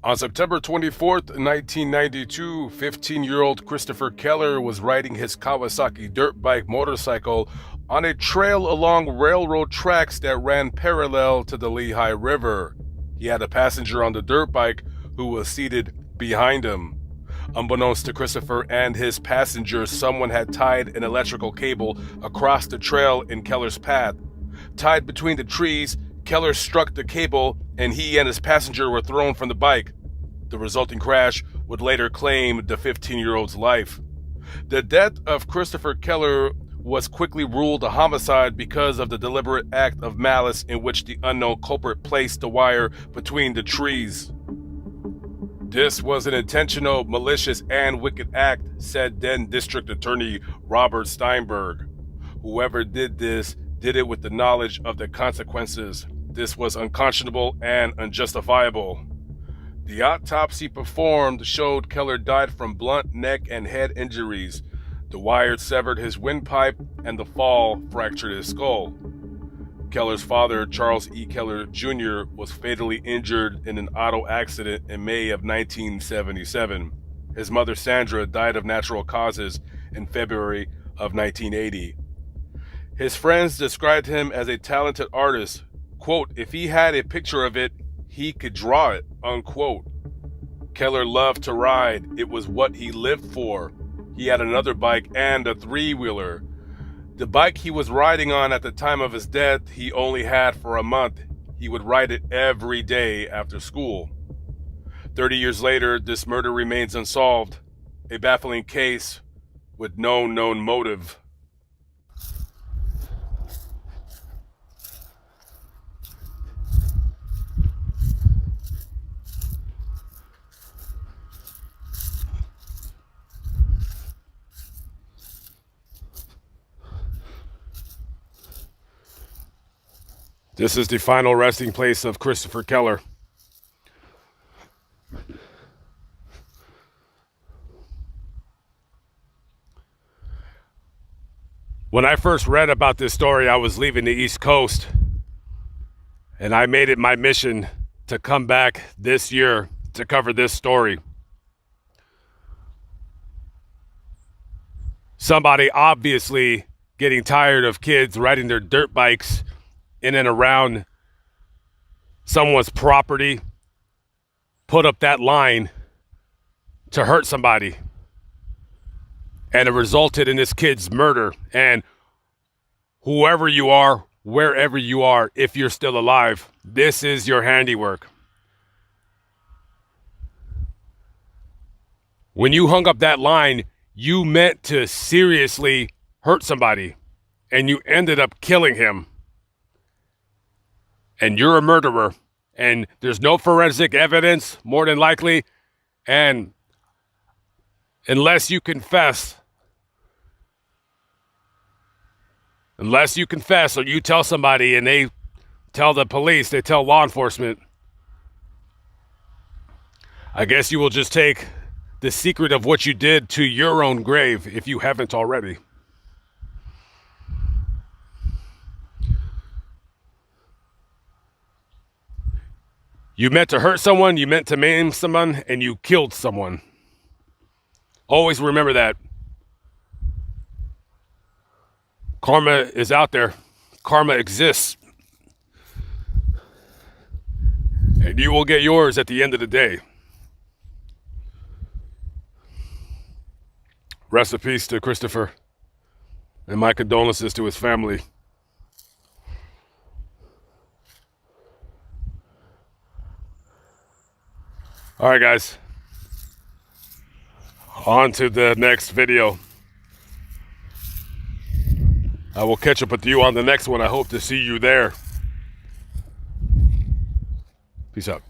On September 24th, 1992, 15-year-old Christopher Keller was riding his Kawasaki dirt bike motorcycle on a trail along railroad tracks that ran parallel to the Lehigh River. He had a passenger on the dirt bike who was seated behind him. Unbeknownst to Christopher and his passenger, someone had tied an electrical cable across the trail in Keller's path. Tied between the trees, Keller struck the cable and he and his passenger were thrown from the bike. The resulting crash would later claim the 15-year-old's life. The death of Christopher Keller was quickly ruled a homicide because of the deliberate act of malice in which the unknown culprit placed the wire between the trees. This was an intentional, malicious, and wicked act, said then District Attorney Robert Steinberg. Whoever did this did it with the knowledge of the consequences. This was unconscionable and unjustifiable. The autopsy performed showed Keller died from blunt neck and head injuries. The wire severed his windpipe and the fall fractured his skull. Keller's father, Charles E. Keller Jr., was fatally injured in an auto accident in May of 1977. His mother, Sandra, died of natural causes in February of 1980. His friends described him as a talented artist. Quote, "If he had a picture of it, he could draw it," unquote. Keller loved to ride. It was what he lived for. He had another bike and a three-wheeler. The bike he was riding on at the time of his death, he only had for a month. He would ride it every day after school. 30 years later, this murder remains unsolved, a baffling case with no known motive. This is the final resting place of Christopher Keller. When I first read about this story, I was leaving the East Coast, and I made it my mission to come back this year to cover this story. Somebody obviously getting tired of kids riding their dirt bikes in and around someone's property, put up that line to hurt somebody. And it resulted in this kid's murder. And whoever you are, wherever you are, if you're still alive, this is your handiwork. When you hung up that line, you meant to seriously hurt somebody, and you ended up killing him. And you're a murderer, and there's no forensic evidence, more than likely, and unless you confess or you tell somebody and they tell the police, they tell law enforcement, I guess you will just take the secret of what you did to your own grave if you haven't already. You meant to hurt someone, you meant to maim someone, and you killed someone. Always remember that. Karma is out there. Karma exists. And you will get yours at the end of the day. Rest in peace to Christopher, and my condolences to his family. All right, guys. On to the next video. I will catch up with you on the next one. I hope to see you there. Peace out.